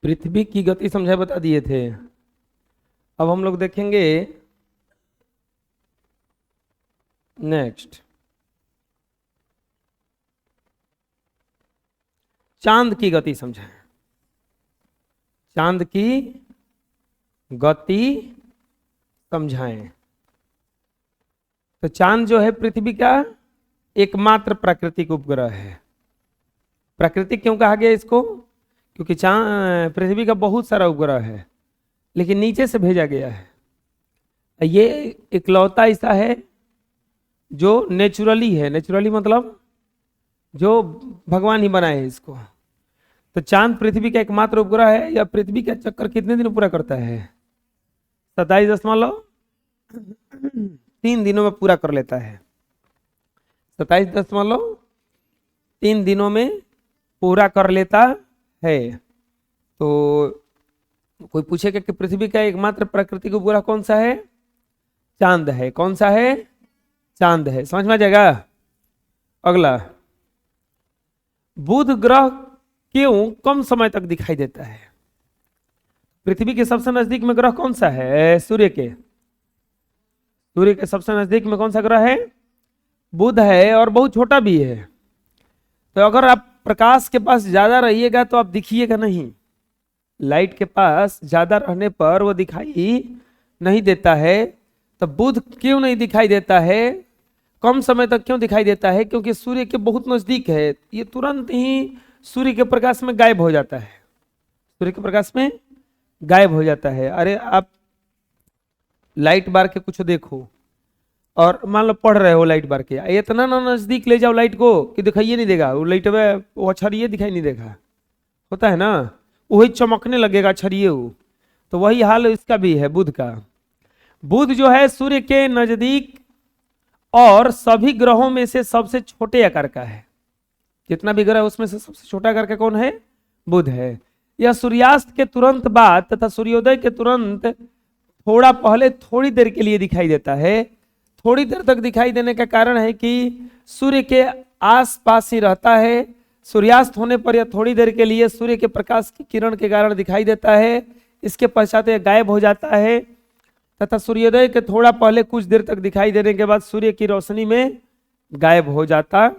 पृथ्वी की गति समझाए बता दिए थे। अब हम लोग देखेंगे नेक्स्ट चांद की गति समझाएं। चांद की गति समझाएं। तो चांद जो है पृथ्वी का एकमात्र प्राकृतिक उपग्रह है। प्राकृतिक क्यों कहा गया इसको? क्योंकि चांद पृथ्वी का बहुत सारा उपग्रह है लेकिन नीचे से भेजा गया है। ये इकलौता ऐसा है जो नेचुरली है। नेचुरली मतलब जो भगवान ही बनाए है इसको। तो चांद पृथ्वी का एकमात्र उपग्रह है। यह पृथ्वी का चक्कर कितने दिन पूरा करता है? 27.3 दिनों में पूरा कर लेता है। 27.3 दिनों में पूरा कर लेता है। तो कोई पूछेगा कि पृथ्वी का एकमात्र प्राकृतिक उपग्रह कौन सा है? चांद है। कौन सा है? चांद है। समझ में आ जाएगा। अगला, बुध ग्रह क्यों कम समय तक दिखाई देता है? पृथ्वी के सबसे नजदीक में ग्रह कौन सा है? सूर्य के। सूर्य के सबसे नजदीक में कौन सा ग्रह है? बुध है और बहुत छोटा भी है। तो अगर आप प्रकाश के पास ज्यादा रहिएगा तो आप दिखिएगा नहीं। लाइट के पास ज्यादा रहने पर वो दिखाई नहीं देता है। तो बुध क्यों नहीं दिखाई देता है? कम समय तक क्यों दिखाई देता है? क्योंकि सूर्य के बहुत नजदीक है। ये तुरंत ही सूर्य के प्रकाश में गायब हो जाता है। सूर्य के प्रकाश में गायब हो जाता है। अरे आप लाइट बार के कुछ देखो और मान लो पढ़ रहे हो लाइट बार के, इतना ना नजदीक ले जाओ लाइट को कि दिखाइए नहीं देगा। वो लाइट में वो छरिये दिखाई नहीं देगा। होता है ना, वही चमकने लगेगा छरिये वो। तो वही हाल इसका भी है बुध का। बुध जो है सूर्य के नजदीक और सभी ग्रहों में से सबसे छोटे आकार का है। जितना भी ग्रह उसमें से सबसे छोटा आकार का कौन है? बुध है। यह सूर्यास्त के तुरंत बाद तथा सूर्योदय के तुरंत थोड़ा पहले थोड़ी देर के लिए दिखाई देता है। थोड़ी देर तक दिखाई देने का कारण है कि सूर्य के आसपास ही रहता है। सूर्यास्त होने पर यह थोड़ी देर के लिए सूर्य के प्रकाश की किरण के कारण दिखाई देता है। इसके पश्चात यह गायब हो जाता है तथा सूर्योदय के थोड़ा पहले कुछ देर तक दिखाई देने के बाद सूर्य की रोशनी में गायब हो जाता।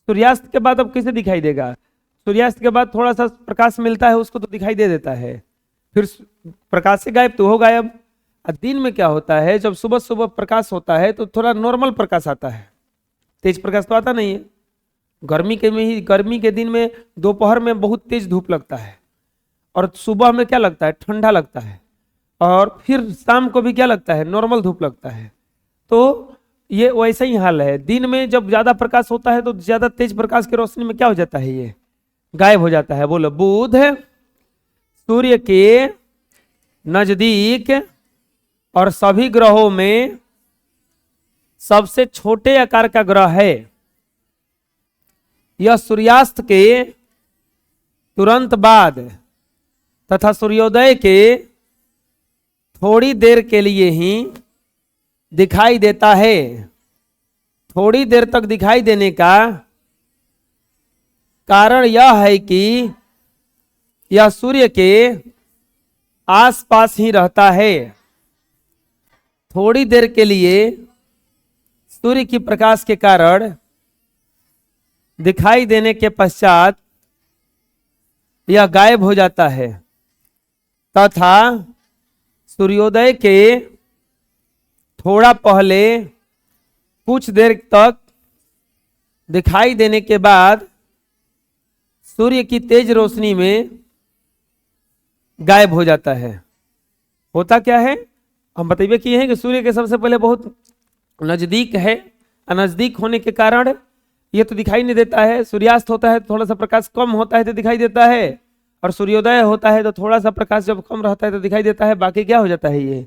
सूर्यास्त के बाद अब किसे दिखाई देगा? सूर्यास्त के बाद थोड़ा सा प्रकाश मिलता है, उसको तो दिखाई दे देता है। फिर प्रकाश से गायब तो हो गायब। दिन में क्या होता है, जब सुबह सुबह प्रकाश होता है तो थोड़ा नॉर्मल प्रकाश आता है, तेज प्रकाश तो आता नहीं है। गर्मी के दिन में दोपहर में बहुत तेज धूप लगता है और सुबह में क्या लगता है? ठंडा लगता है। और फिर शाम को भी क्या लगता है? नॉर्मल धूप लगता है। तो ये वैसा ही हाल है। दिन में जब ज्यादा प्रकाश होता है तो ज्यादा तेज प्रकाश की रोशनी में क्या हो जाता है? ये गायब हो जाता है। बोलो, बुध सूर्य के नजदीक और सभी ग्रहों में सबसे छोटे आकार का ग्रह है। यह सूर्यास्त के तुरंत बाद तथा सूर्योदय के थोड़ी देर के लिए ही दिखाई देता है। थोड़ी देर तक दिखाई देने का कारण यह है कि यह सूर्य के आसपास ही रहता है। थोड़ी देर के लिए सूर्य की प्रकाश के कारण दिखाई देने के पश्चात यह गायब हो जाता है तथा सूर्योदय के थोड़ा पहले कुछ देर तक दिखाई देने के बाद सूर्य की तेज रोशनी में गायब हो जाता है। होता क्या है, हम बताइए कि है कि सूर्य के सबसे पहले बहुत नजदीक है। नजदीक होने के कारण ये तो दिखाई नहीं देता है। सूर्यास्त होता है थोड़ा सा प्रकाश कम होता है तो दिखाई देता है, और सूर्योदय होता है तो थोड़ा सा प्रकाश जब कम रहता है तो दिखाई देता है। बाकी क्या हो जाता है? ये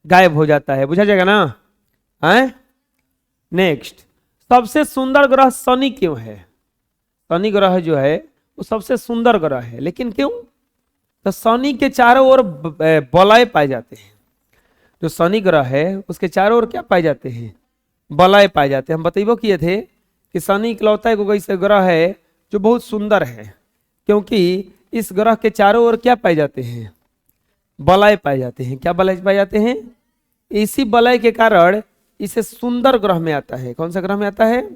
गायब हो जाता है। बुझा जाएगा ना? है नेक्स्ट, सबसे सुंदर ग्रह शनि क्यों है? शनि ग्रह जो है वो सबसे सुंदर ग्रह है, लेकिन क्यों? तो शनि के चारों ओर बलय पाए जाते हैं। जो शनि ग्रह है उसके चारों ओर क्या पाए जाते हैं? बलय पाए जाते हैं। हम बतैबो किए थे कि शनि इकलौता एक ऐसा ग्रह है जो बहुत सुंदर है, क्योंकि इस ग्रह के चारों ओर क्या पाए जाते हैं? वलय पाए जाते हैं। क्या वलय पाए जाते हैं? इसी वलय के कारण इसे सुंदर ग्रह में आता है। कौन सा ग्रह में आता है?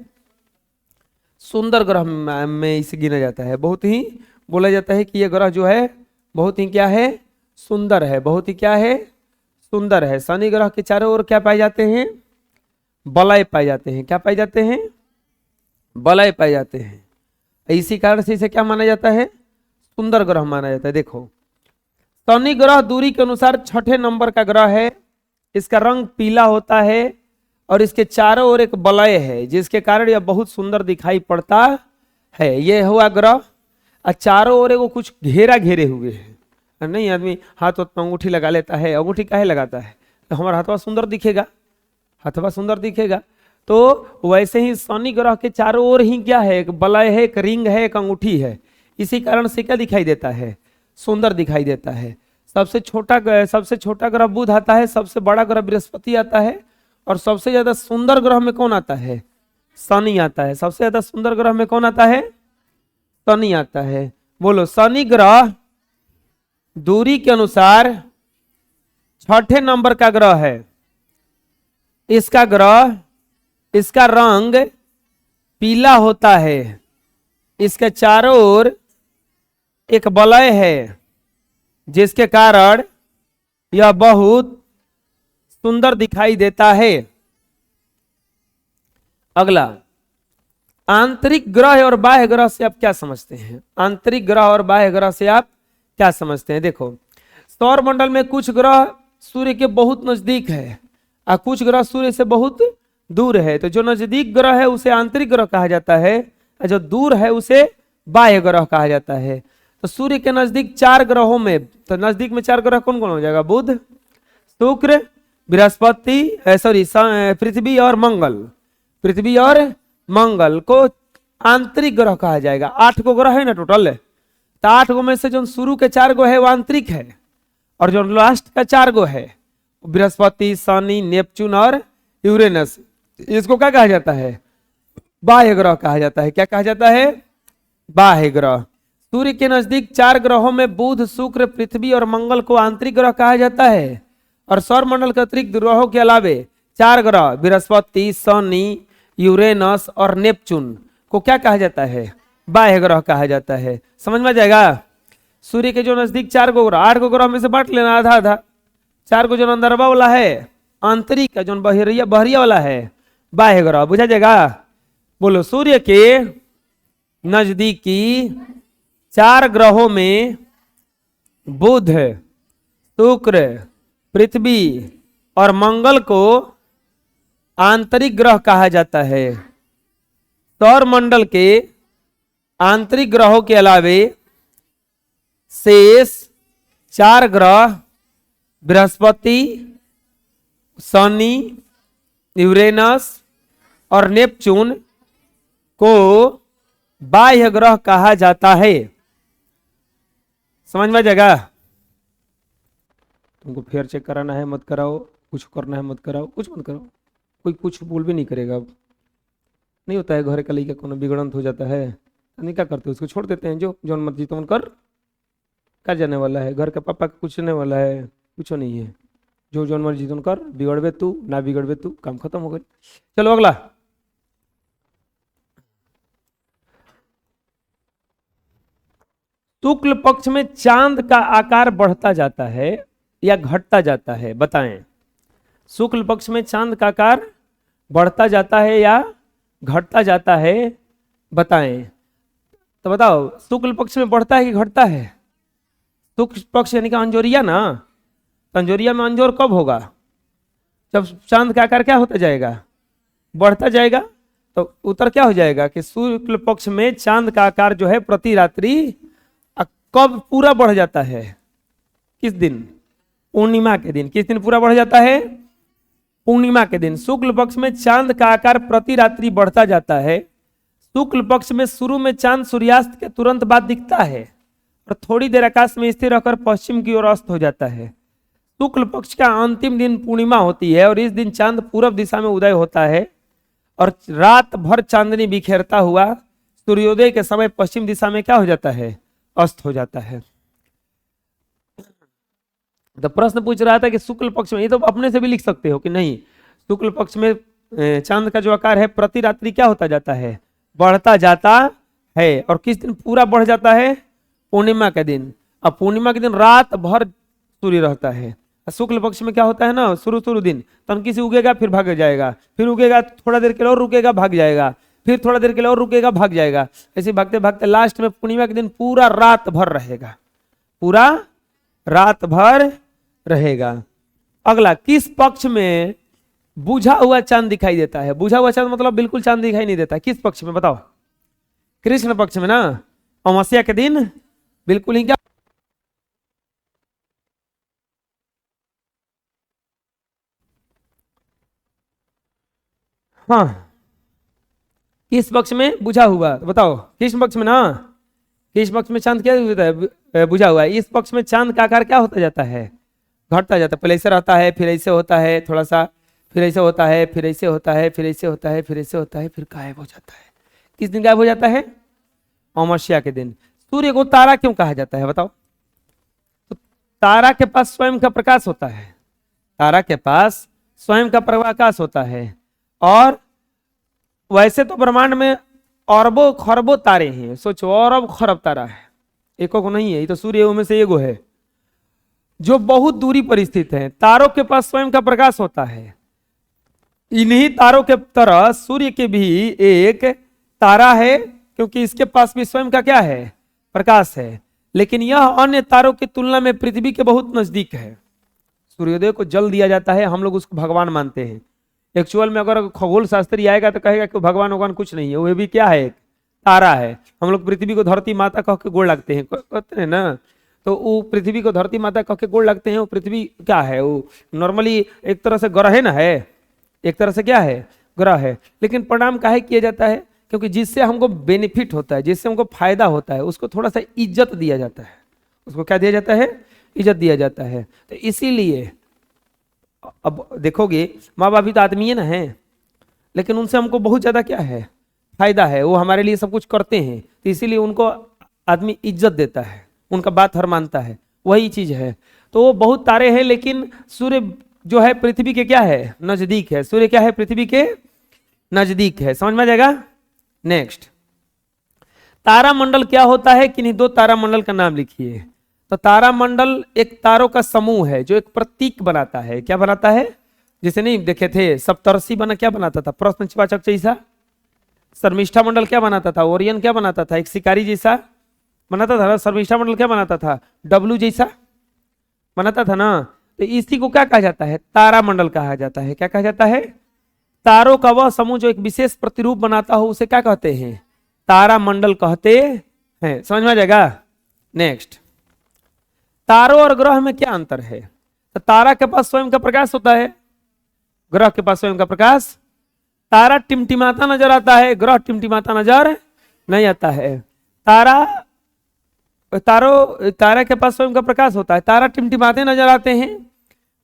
सुंदर ग्रह में इसे गिना जाता है। बहुत ही बोला जाता है कि यह ग्रह जो है बहुत ही क्या है? सुंदर है। बहुत ही क्या है? सुंदर है। शनि ग्रह के चारों ओर क्या पाए जाते हैं? वलय पाए जाते हैं। क्या पाए जाते हैं? वलय पाए जाते हैं। इसी कारण से इसे क्या माना जाता है? सुंदर ग्रह माना जाता है। देखो, शनि ग्रह दूरी के अनुसार छठे नंबर का ग्रह है। इसका रंग पीला होता है और इसके चारों ओर एक वलय है, जिसके कारण यह बहुत सुंदर दिखाई पड़ता है। यह हुआ ग्रह। और चारों ओर एगो कुछ घेरा घेरे हुए है। नहीं, आदमी हाथ में अंगूठी लगा लेता है। अंगूठी काहे लगाता है? तो हमारा हाथवा सुंदर दिखेगा, हाथवा सुंदर दिखेगा। तो वैसे ही शनि ग्रह के चारों ओर ही क्या है? एक वलय है, एक रिंग है, एक अंगूठी है। इसी कारण से क्या दिखाई देता है? सुंदर दिखाई देता है। सबसे छोटा ग्रह बुध आता है, सबसे बड़ा ग्रह बृहस्पति आता है, और सबसे ज्यादा सुंदर ग्रह में कौन आता है? शनि आता है। सबसे ज्यादा सुंदर ग्रह में कौन आता है? शनि आता है। बोलो, शनि ग्रह दूरी के अनुसार छठे नंबर का ग्रह है। इसका रंग पीला होता है। इसके चारों ओर एक वलय है, जिसके कारण यह बहुत सुंदर दिखाई देता है। अगला, आंतरिक ग्रह और बाह्य ग्रह से आप क्या समझते हैं? आंतरिक ग्रह और बाह्य ग्रह से आप क्या समझते हैं? देखो, सौर मंडल में कुछ ग्रह सूर्य के बहुत नजदीक है और कुछ ग्रह सूर्य से बहुत दूर है। तो जो नजदीक ग्रह है उसे आंतरिक ग्रह कहा जाता है, और जो दूर है उसे बाह्य ग्रह कहा जाता है। तो सूर्य के नजदीक 4 ग्रहों में, तो नजदीक में 4 ग्रह कौन कौन हो जाएगा? बुध, शुक्र, बृहस्पति, पृथ्वी और मंगल। पृथ्वी और मंगल को आंतरिक ग्रह कहा जाएगा। 8 गो ग्रह है ना टोटल। तो 8 गो में से जो शुरू के 4 गो है वो आंतरिक है, और जो लास्ट का 4 गो है बृहस्पति, शनि, नेपच्यून और यूरेनस, इसको क्या कहा जाता है? बाह्य ग्रह कहा जाता है। क्या कहा जाता है? बाह्य ग्रह। सूर्य के नजदीक 4 ग्रहों में बुध, शुक्र, पृथ्वी और मंगल को आंतरिक ग्रह कहा जाता है। और सौर मंडल के अतिरिक्त ग्रहों के अलावे 4 ग्रह बृहस्पति, शनि, यूरेनस और नेपच्यून को क्या कहा जाता है? बाह्य ग्रह कहा जाता है। समझ में आ जाएगा? सूर्य के जो नजदीक 4 गो ग्रह, 8 गो ग्रह में से बांट लेना आधा आधा। 4 गो जो अंदरवा वाला है आंतरिक का, जो बहरिया वाला है बाह्य ग्रह। बुझा जाएगा? बोलो, सूर्य के नजदीकी 4 ग्रहों में बुध, शुक्र, पृथ्वी और मंगल को आंतरिक ग्रह कहा जाता है। सौर मंडल के आंतरिक ग्रहों के अलावे शेष 4 ग्रह बृहस्पति, शनि, यूरेनस और नेपच्यून को बाह्य ग्रह कहा जाता है। समझ में आ जाएगा? तुमको फेयर चेक कराना है मत कराओ, कुछ करना है मत कराओ, कुछ मत करो। कोई कुछ बोल भी नहीं करेगा। अब नहीं होता है घर का लड़का कोनो बिगड़ंत हो जाता है, नहीं क्या करते, उसको छोड़ देते हैं। जो जौन मर्जी तो कर, क्या जाने वाला है? घर के पापा का कुछ नहीं वाला है, कुछ नहीं है। जो जौन मर्जी तो कर, बिगड़बे तू, ना बिगड़बे तू, काम खत्म हो गई। चलो अगला, शुक्ल पक्ष में चांद का आकार बढ़ता जाता है या घटता जाता है? बताएं। शुक्ल पक्ष में चांद का आकार बढ़ता जाता है या घटता जाता है? बताएं। तो बताओ, शुक्ल पक्ष में बढ़ता है कि घटता है? शुक्ल पक्ष यानी कि अंजोरिया ना। अंजोरिया में अंजोर कब होगा? जब चांद का आकार क्या होता जाएगा? बढ़ता जाएगा। तो उत्तर क्या हो जाएगा कि शुक्ल पक्ष में चांद का आकार जो है प्रति रात्रि कब पूरा बढ़ जाता है? किस दिन? पूर्णिमा के दिन। किस दिन पूरा बढ़ जाता है? पूर्णिमा के दिन। शुक्ल पक्ष में चांद का आकार प्रति रात्रि बढ़ता जाता है। शुक्ल पक्ष में शुरू में चांद सूर्यास्त के तुरंत बाद दिखता है और थोड़ी देर आकाश में स्थिर रहकर पश्चिम की ओर अस्त हो जाता है। शुक्ल पक्ष का अंतिम दिन पूर्णिमा होती है और इस दिन चांद पूर्व दिशा में उदय होता है और रात भर चांदनी बिखेरता हुआ सूर्योदय के समय पश्चिम दिशा में क्या हो जाता है? अस्त हो जाता है। तो प्रश्न पूछ रहा था कि शुक्ल पक्ष में, ये तो अपने से भी लिख सकते हो कि नहीं, शुक्ल पक्ष में चांद का जो आकार है प्रति रात्रि क्या होता जाता है, बढ़ता जाता है। और किस दिन पूरा बढ़ जाता है, पूर्णिमा के दिन। अब पूर्णिमा के दिन रात भर सूर्य रहता है। शुक्ल पक्ष में क्या होता है ना, शुरू दिन तनकी से उगेगा फिर भाग जाएगा, फिर उगेगा थोड़ा देर के लिए और रुकेगा भाग जाएगा, फिर थोड़ा देर के लिए और रुकेगा भाग जाएगा, ऐसे भागते भागते लास्ट में पूर्णिमा के दिन पूरा रात भर रहेगा, पूरा रात भर रहेगा। अगला, किस पक्ष में बुझा हुआ चांद दिखाई देता है। बुझा हुआ चांद मतलब बिल्कुल चांद दिखाई नहीं देता, किस पक्ष में बताओ, कृष्ण पक्ष में ना, अमावस्या के दिन बिल्कुल ही क्या, हाँ किस पक्ष में बुझा हुआ, बताओ कृष्ण पक्ष में ना, किस पक्ष में चांद क्या होता है, बुझा हुआ है। इस पक्ष में चांद का आकार क्या होता जाता है, घटता जाता है। पहले ऐसे रहता है, फिर ऐसे होता है थोड़ा सा, फिर ऐसे होता है, फिर ऐसे होता है, फिर ऐसे होता है, फिर ऐसे होता है, फिर गायब हो जाता है। किस दिन गायब हो जाता है, अमावस्या के दिन। सूर्य को तारा क्यों कहा जाता है बताओ, तो तारा के पास स्वयं का प्रकाश होता है, तारा के पास स्वयं का प्रकाश होता है। और वैसे तो ब्रह्मांड में अरबों खरबों तारे हैं, सोचो अरब खरब तारा है, एको को नहीं है, ये तो सूर्य में से एगो है जो बहुत दूरी पर स्थित है। तारों के पास स्वयं का प्रकाश होता है। इन्हीं तारों के तरह सूर्य के भी एक तारा है, क्योंकि इसके पास भी स्वयं का क्या है, प्रकाश है। लेकिन यह अन्य तारों की तुलना में पृथ्वी के बहुत नजदीक है। सूर्योदय को जल दिया जाता है, हम लोग उसको भगवान मानते हैं। एक्चुअल में अगर खगोल शास्त्री आएगा तो कहेगा कि भगवान भगवान कुछ नहीं है, वो भी क्या है, एक तारा है। हम लोग पृथ्वी को धरती माता कह के गोड़ लगते हैं, कहते हैं ना, तो वो पृथ्वी को धरती माता कह के गोड़ लगते हैं। वो पृथ्वी क्या है, वो नॉर्मली एक तरह से ग्रह है ना, है एक तरह से क्या है, ग्रह है। लेकिन प्रणाम काहे किया जाता है, क्योंकि जिससे हमको बेनिफिट होता है, जिससे हमको फायदा होता है, उसको थोड़ा सा इज्जत दिया जाता है। उसको क्या दिया जाता है, इज्जत दिया जाता है। तो इसीलिए अब देखोगे, माँ बाप भी तो आदमी है ना, है, लेकिन उनसे हमको बहुत ज्यादा क्या है, फायदा है। वो हमारे लिए सब कुछ करते हैं, तो इसीलिए उनको आदमी इज्जत देता है, उनका बात हर मानता है, वही चीज है। तो वो बहुत तारे हैं, लेकिन सूर्य जो है पृथ्वी के क्या है, नजदीक है। सूर्य क्या है, पृथ्वी के नजदीक है। समझ में आ जाएगा। नेक्स्ट, तारामंडल क्या होता है, किन्हीं दो तारामंडल का नाम लिखिए। तो तारामंडल एक तारों का समूह है जो एक प्रतीक बनाता है। क्या बनाता है, जिसे नहीं देखे थे सप्तर्षि बना, क्या बनाता था, प्रश्नवाचक जैसा। शर्मिष्ठा मंडल क्या बनाता था, ओरियन क्या बनाता था, एक शिकारी जैसा बनाता था ना। शर्मिष्ठा मंडल क्या बनाता था, डब्लू जैसा बनाता था ना। तो इसी को क्या कहा जाता है, तारामंडल कहा जाता है। क्या कहा जाता है, तारों का वह समूह जो एक विशेष प्रतिरूप बनाता हो, उसे क्या कहते हैं, तारामंडल कहते हैं। समझ में आ जाएगा। नेक्स्ट, तारों और ग्रह में क्या अंतर है। तो तारा के पास स्वयं का प्रकाश होता है, ग्रह के पास स्वयं का प्रकाश। तारा टिमटिमाता नजर आता है, ग्रह टिमटिमाता नजर नहीं आता है। तारा के पास स्वयं का प्रकाश होता है, तारा टिमटिमाते नजर आते हैं,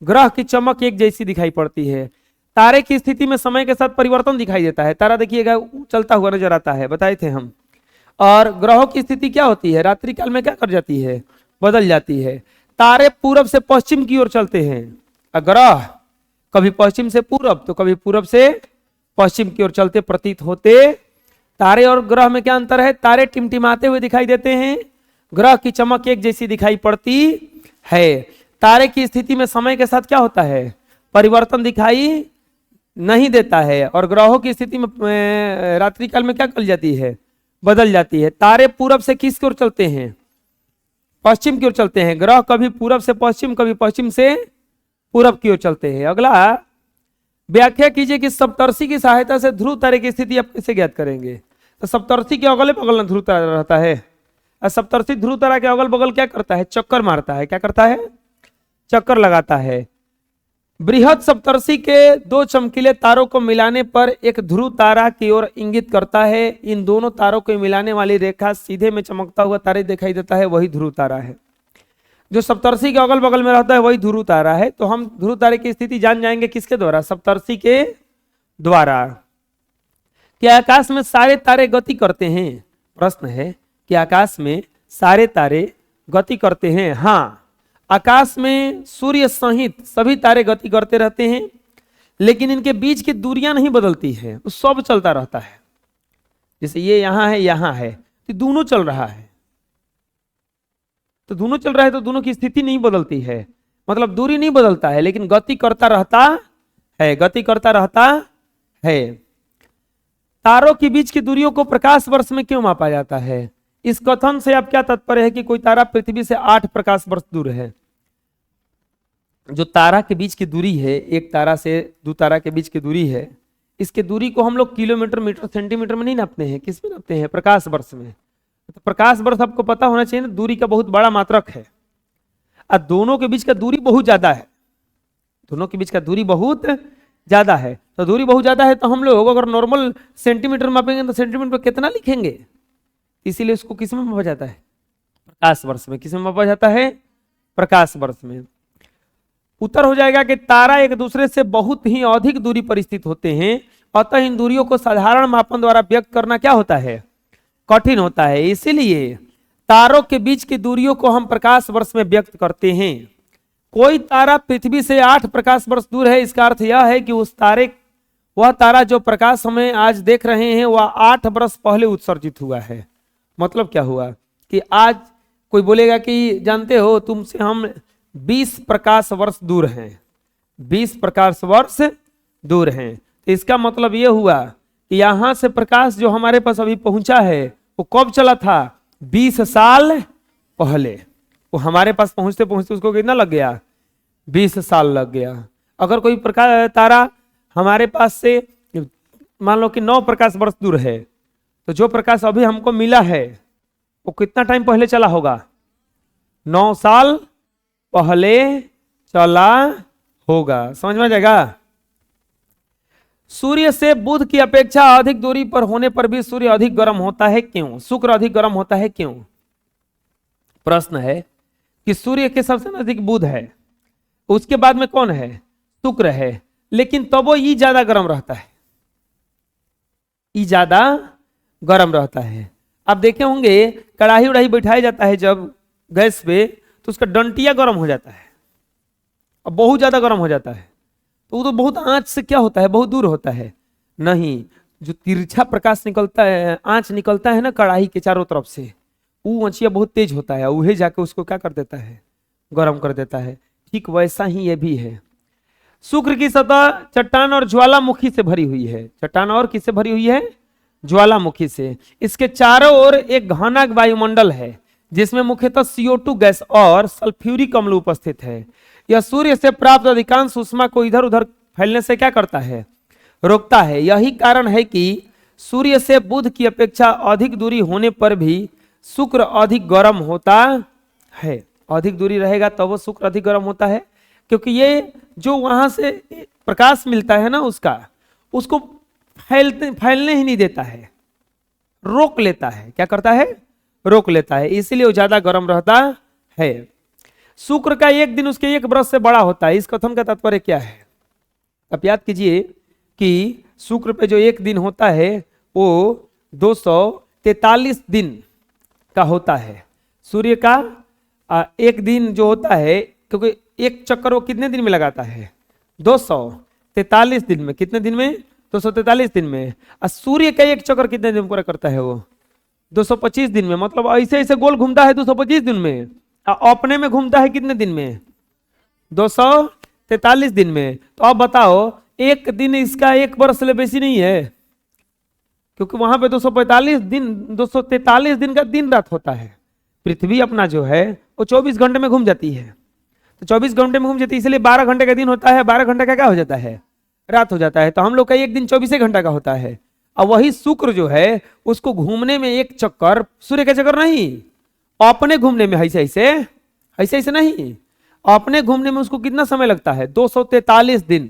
ग्रह की चमक एक जैसी दिखाई पड़ती है। तारे की स्थिति में समय के साथ परिवर्तन दिखाई देता है। तारा देखिएगा चलता हुआ नजर आता है, बताए थे हम। और ग्रहों की स्थिति क्या होती है, रात्रि काल में क्या कर जाती है, बदल जाती है। तारे पूरब से पश्चिम की ओर चलते हैं, ग्रह कभी पश्चिम से पूरब तो कभी पूरब से पश्चिम की ओर चलते प्रतीत होते। तारे और ग्रह में क्या अंतर है, तारे टिमटिमाते हुए दिखाई देते हैं, ग्रह की चमक एक जैसी दिखाई पड़ती है। तारे की स्थिति में समय के साथ क्या होता है, परिवर्तन दिखाई नहीं देता है। और ग्रहों की स्थिति में रात्रि काल में क्या कर जाती है, बदल जाती है। तारे पूरब से किस की ओर चलते हैं, पश्चिम की ओर चलते हैं। ग्रह कभी पूरब से पश्चिम, कभी पश्चिम से पूरब की ओर चलते हैं। अगला, व्याख्या कीजिए कि सप्तर्षि की सहायता से ध्रुव तारे की स्थिति आप कैसे ज्ञात करेंगे। तो सप्तर्षि के अगल बगल में ध्रुव तारा रहता है, और सप्तर्षि ध्रुव तारा के अगल बगल क्या करता है, चक्कर मारता है। क्या करता है, चक्कर लगाता है। बृहद सप्तर्षि के दो चमकीले तारों को मिलाने पर एक ध्रुव तारा की ओर इंगित करता है। इन दोनों तारों को मिलाने वाली रेखा सीधे में चमकता हुआ तारे दिखाई देता है, वही ध्रुव तारा है। जो सप्तर्षि के अगल बगल में रहता है वही ध्रुव तारा है। तो हम ध्रुव तारे की स्थिति जान जाएंगे किसके द्वारा, सप्तर्षि के द्वारा। क्या आकाश में सारे तारे गति करते हैं, प्रश्न है कि आकाश में सारे तारे गति करते हैं। हाँ, आकाश में सूर्य सहित सभी तारे गति करते रहते हैं, लेकिन इनके बीच की दूरियां नहीं बदलती है, वो सब चलता रहता है। जैसे ये यहां है तो दोनों चल रहा है, तो दोनों चल रहा है तो दोनों की स्थिति नहीं बदलती है, मतलब दूरी नहीं बदलता है, लेकिन गति करता रहता है, गति करता रहता है। तारों के बीच की दूरियों को प्रकाश वर्ष में क्यों मापा जाता है? इस कथन से आप क्या तात्पर्य है कि कोई तारा पृथ्वी से 8 प्रकाश वर्ष दूर है। जो तारा के बीच की दूरी है, एक तारा से दो तारा के बीच की दूरी है, इसके दूरी को हम लोग किलोमीटर, मीटर, सेंटीमीटर में नहीं नापते हैं, किस में नापते हैं? प्रकाश वर्ष में। तो प्रकाश वर्ष आपको पता होना चाहिए ना, दूरी का बहुत बड़ा मात्रक है, और दोनों के बीच का दूरी बहुत ज्यादा है, दोनों के बीच का दूरी बहुत ज्यादा है। तो दूरी बहुत ज्यादा है तो हम लोग अगर नॉर्मल सेंटीमीटर मापेंगे तो सेंटीमीटर पर कितना लिखेंगे? इसीलिए उसको किस में मापा जाता है? प्रकाश वर्ष में। किस में मापा जाता है? प्रकाश वर्ष में। उत्तर हो जाएगा कि तारा एक दूसरे से बहुत ही अधिक दूरी पर स्थित होते हैं, अतः इन दूरियों को साधारण मापन द्वारा व्यक्त करना क्या होता है? कठिन होता है। इसीलिए तारों के बीच की दूरियों को हम प्रकाश वर्ष में व्यक्त करते हैं। कोई तारा पृथ्वी से 8 प्रकाश वर्ष दूर है, इसका अर्थ यह है कि वह तारा जो प्रकाश हमें आज देख रहे हैं वह 8 वर्ष पहले उत्सर्जित हुआ है। मतलब क्या हुआ कि आज कोई बोलेगा कि जानते हो तुमसे हम 20 प्रकाश वर्ष दूर हैं, 20 प्रकाश वर्ष दूर हैं, तो इसका मतलब यह हुआ कि यहां से प्रकाश जो हमारे पास अभी पहुंचा है वो कब चला था? 20 साल पहले। वो हमारे पास पहुंचते पहुंचते उसको कितना लग गया? 20 साल लग गया। अगर कोई प्रकाश तारा हमारे पास से मान लो कि 9 प्रकाश वर्ष दूर है, तो जो प्रकाश अभी हमको मिला है वो कितना टाइम पहले चला होगा? 9 साल पहले चला होगा। समझ में जाएगा? सूर्य से बुध की अपेक्षा अधिक दूरी पर होने पर भी सूर्य अधिक गर्म होता है, क्यों? शुक्र अधिक गर्म होता है, क्यों? प्रश्न है कि सूर्य के सबसे नजदीक बुध है, उसके बाद में कौन है? शुक्र है, लेकिन तब वो ई ज्यादा गर्म रहता है, ई ज्यादा गर्म रहता है। आप देखे होंगे कढ़ाई उड़ाही बैठाया जाता है जब गैस पे, तो उसका डंटिया गर्म हो जाता है और बहुत ज्यादा गर्म हो जाता है, तो वो तो बहुत आंच से क्या होता है? बहुत दूर होता है। नहीं, जो तिरछा प्रकाश निकलता है, आंच निकलता है ना कढ़ाई के चारों तरफ से, वो आंचिया बहुत तेज होता है, वही जाके उसको क्या कर देता है? गर्म कर देता है। ठीक वैसा ही ये भी है। शुक्र की सतह चट्टान और ज्वालामुखी से भरी हुई है। चट्टान और किससे भरी हुई है? ज्वालामुखी से। इसके चारों ओर एक घना वायुमंडल है जिसमें मुख्यतः CO2 गैस और सल्फ्यूरिक अम्ल उपस्थित है। यह सूर्य से प्राप्त अधिकांश ऊष्मा को इधर उधर फैलने से क्या करता है? रोकता है। यही कारण है कि सूर्य से बुध की अपेक्षा अधिक दूरी होने पर भी शुक्र अधिक गर्म होता है। अधिक दूरी रहेगा तब वो शुक्र अधिक गर्म होता है, क्योंकि ये जो वहां से प्रकाश मिलता है ना उसको फैलने ही नहीं देता है, रोक लेता है। क्या करता है? रोक लेता है, इसीलिए वो ज्यादा गर्म रहता है। शुक्र का एक दिन उसके एक वर्ष से बड़ा होता है। इस कथन का तात्पर्य क्या है? आप याद कीजिए कि शुक्र पे जो एक दिन होता है वो 243 दिन का होता है। सूर्य का एक दिन जो होता है, क्योंकि एक चक्कर वो कितने दिन में लगाता है? 243 दिन में। कितने दिन में? 243 दिन में। और सूर्य का एक चक्कर कितने दिन पूरा करता है? वो 225 दिन में। मतलब ऐसे ऐसे गोल घूमता है 225 दिन में, अपने में घूमता है कितने दिन में? 243 दिन में। तो अब बताओ, एक दिन इसका एक वर्ष से बेसी नहीं है, क्योंकि वहां पे 243 दिन का दिन रात होता है। पृथ्वी अपना जो है वो 24 घंटे में घूम जाती है, तो 24 घंटे में घूम जाती है, इसलिए 12 घंटे का दिन होता है, 12 घंटे का क्या हो जाता है? रात हो जाता है। तो हम लोग का एक दिन 24 घंटा का होता है। और वही शुक्र जो है उसको घूमने में एक चक्कर, सूर्य का चक्कर नहीं, अपने घूमने में ऐसे ऐसे नहीं, अपने घूमने में उसको कितना समय लगता है? 243 दिन,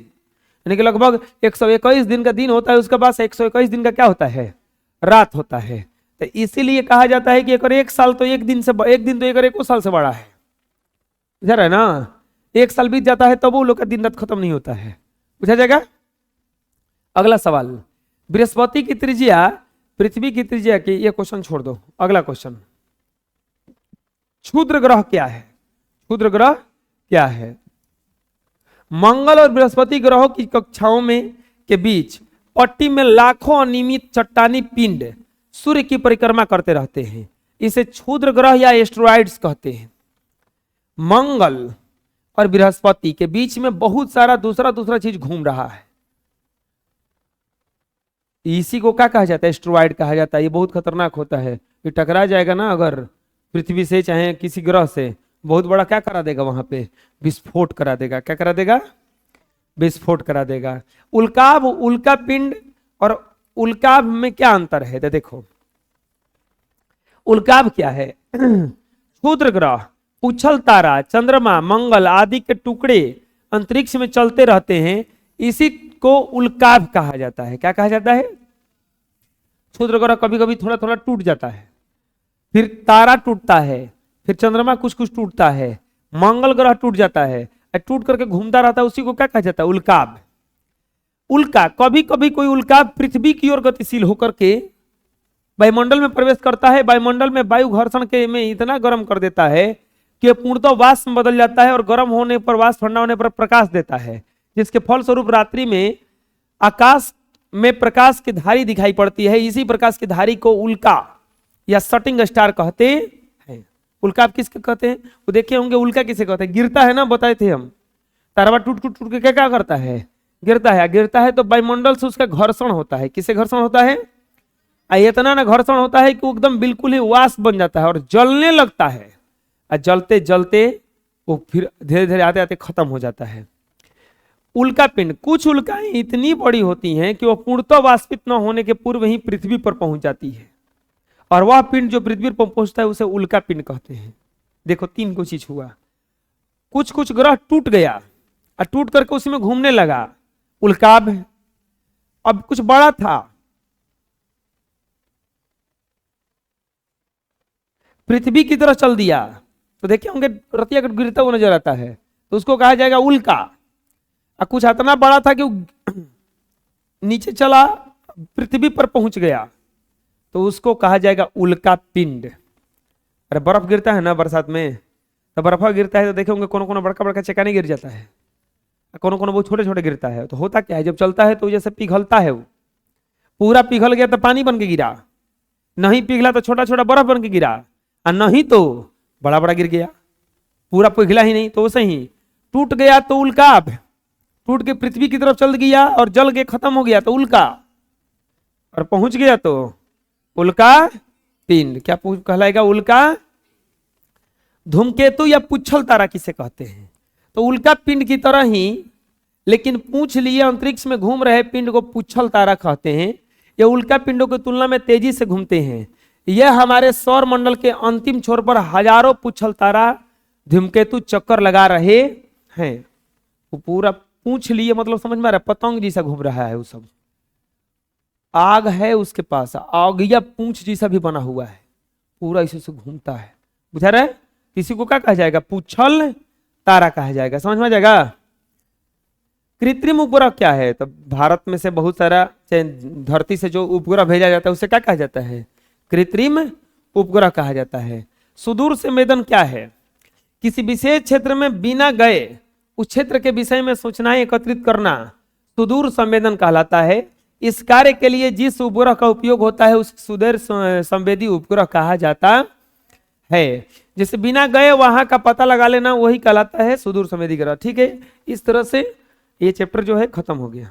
यानी कि लगभग 121 दिन का दिन होता है, उसके बाद 121 दिन का क्या होता है? रात होता है। तो इसीलिए कहा जाता है कि एक साल तो एक दिन तो एक साल से बड़ा है। इधर है ना, एक साल बीत जाता है तब वो लोग का दिन रात खत्म नहीं होता है। पूछा जाएगा। अगला सवाल, बृहस्पति की त्रिज्या पृथ्वी की त्रिज्या की, ये क्वेश्चन छोड़ दो, अगला क्वेश्चन। क्षुद्र ग्रह क्या है? क्षुद्र ग्रह क्या है? मंगल और बृहस्पति ग्रहों की कक्षाओं में के बीच पट्टी में लाखों अनियमित चट्टानी पिंड सूर्य की परिक्रमा करते रहते हैं। इसे क्षुद्र ग्रह या एस्टेरॉइड्स कहते हैं। मंगल और बृहस्पति के बीच में बहुत सारा दूसरा चीज घूम रहा है। इसी को क्या कहा जाता है? एस्टेरॉइड कहा जाता है। ये बहुत खतरनाक होता है। ये टकरा जाएगा ना अगर पृथ्वी से चाहे किसी ग्रह से, बहुत बड़ा क्या करा देगा? वहां पे विस्फोट करा देगा। क्या करा देगा? विस्फोट करा देगा। उल्काब, उल्का पिंड और उल्काब में क्या अंतर है? तो देखो, उल्काब क्या है? क्षुद्र ग्रह, उछल तारा, चंद्रमा, मंगल आदि के टुकड़े अंतरिक्ष में चलते रहते हैं। इसी को उल्काब कहा जाता है। क्या कहा जाता है? क्षुद्र ग्रह कभी कभी थोड़ा थोड़ा टूट जाता है, फिर तारा टूटता है, फिर चंद्रमा कुछ कुछ टूटता है, मंगल ग्रह टूट जाता है, टूट करके घूमता रहता है। उसी को क्या कहा जाता है? उल्काब। उल्का, कभी कभी कोई उल्काब पृथ्वी की ओर गतिशील होकर के वायुमंडल में प्रवेश करता है। वायुमंडल में वायु घर्षण के में इतना गर्म कर देता है कि पूर्णतः वाष्प में बदल जाता है और गर्म होने पर, वाष्प ठंडा होने पर प्रकाश देता है, जिसके फलस्वरूप रात्रि में आकाश में प्रकाश की धारी दिखाई पड़ती है। इसी प्रकाश की धारी को उल्का या शूटिंग स्टार कहते हैं। उल्का आप किसके कहते हैं? वो देखे होंगे उल्का किसे कहते हैं? गिरता है ना, बताए थे हम। तारा टूट टूट टूट के क्या करता है? गिरता है। गिरता है तो वायुमंडल से उसका घर्षण होता है। किससे घर्षण होता है? इतना ना घर्षण होता है कि वो एकदम बिल्कुल ही वाष्प बन जाता है और जलने लगता है। और जलते जलते वो फिर धीरे धीरे आते आते खत्म हो जाता है। उल्का पिंड, कुछ उल्काएं इतनी बड़ी होती हैं कि वह पूर्णतः वाष्पित न होने के पूर्व ही पृथ्वी पर पहुंच जाती है, और वह पिंड जो पृथ्वी पर पहुंचता है उसे उल्का पिंड कहते हैं। देखो, तीन को चीज हुआ। कुछ कुछ ग्रह टूट गया और टूट करके उसी में घूमने लगा, उल्काब है। अब कुछ बड़ा था, पृथ्वी की तरह चल दिया, तो देखे होंगे रतिया गिरता हुआ नजर आता है, तो उसको कहा जाएगा उल्का। और कुछ इतना बड़ा था कि वो नीचे चला, पृथ्वी पर पहुंच गया, तो उसको कहा जाएगा उल्का पिंड। अरे बर्फ गिरता है ना बरसात में, तो बर्फा गिरता है तो देखे होंगे कोनो कोनो बड़का बड़का चेका नहीं गिर जाता है, कोनो कोनो बहुत छोटे छोटे गिरता है। तो होता क्या है, जब चलता है तो जैसे पिघलता है, वो पूरा पिघल गया तो पानी बन के गिरा, नहीं पिघला तो छोटा छोटा बर्फ बन के गिरा, और नहीं तो बड़ा बड़ा गिर गया, पूरा पिघला ही नहीं। तो वैसे ही टूट गया तो उल्काब, टूट के पृथ्वी की तरफ चल गया और जल के खत्म हो गया तो उल्का, और पहुंच गया तो उल्का पिंड। क्या कहलाएगा? उल्का। धूमकेतु या पुच्छल तारा किसे कहते हैं? तो उल्का पिंड की तरह ही, लेकिन पूंछ लिए अंतरिक्ष में घूम रहे पिंड को पुच्छल तारा कहते हैं। ये उल्का पिंडों की तुलना में तेजी से घूमते हैं। यह हमारे सौर मंडल के अंतिम छोर पर हजारों पुच्छल तारा धूमकेतु चक्कर लगा रहे हैं। वो पूरा पूंछ लिए, मतलब समझ में आ रहा है, पतंग जैसा घूम रहा है। वो सब आग है उसके पास, आग या पूंछ जैसा भी बना हुआ है, पूरा इसी से घूमता है। बुझा रहा है? किसी को क्या कहा जाएगा? पुच्छल तारा कहा जाएगा। समझ में आ जाएगा? कृत्रिम उपग्रह क्या है? तो भारत में से बहुत सारा, धरती से जो उपग्रह भेजा जाता है उसे क्या कहा जाता है? कृत्रिम उपग्रह कहा जाता है। सुदूर संवेदन क्या है? किसी विशेष क्षेत्र में बिना गए उस क्षेत्र के विषय में सूचनाएं एकत्रित करना सुदूर संवेदन कहलाता है। इस कार्य के लिए जिस उपग्रह का उपयोग होता है उसे सुदूर संवेदी उपग्रह कहा जाता है। जैसे बिना गए वहां का पता लगा लेना, वही कहलाता है सुदूर संवेदी ग्रह। ठीक है, इस तरह से ये चैप्टर जो है खत्म हो गया।